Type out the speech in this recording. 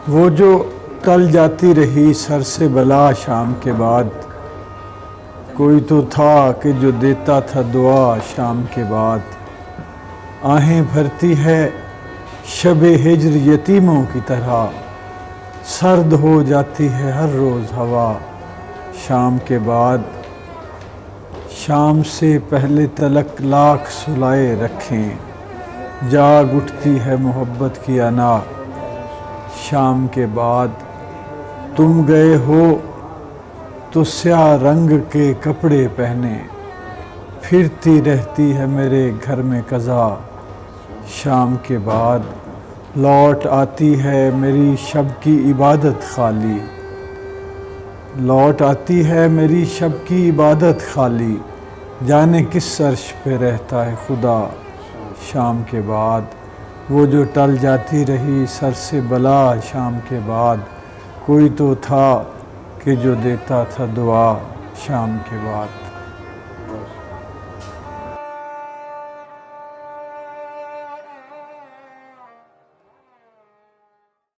وہ جو ٹل جاتی رہی سر سے بلا شام کے بعد، کوئی تو تھا کہ جو دیتا تھا دعا شام کے بعد۔ آہیں بھرتی ہے شب ہجر یتیموں کی طرح، سرد ہو جاتی ہے ہر روز ہوا شام کے بعد۔ شام سے پہلے تلک لاکھ سلائے رکھیں، جاگ اٹھتی ہے محبت کی انا شام کے بعد۔ تم گئے ہو تو سیاہ رنگ کے کپڑے پہنے، پھرتی رہتی ہے میرے گھر میں قضا شام کے بعد۔ لوٹ آتی ہے میری شب کی عبادت خالی، لوٹ آتی ہے میری شب کی عبادت خالی، جانے کس عرش پہ رہتا ہے خدا شام کے بعد۔ وہ جو ٹل جاتی رہی سر سے بلا شام کے بعد، کوئی تو تھا کہ جو دیتا تھا دعا شام کے بعد۔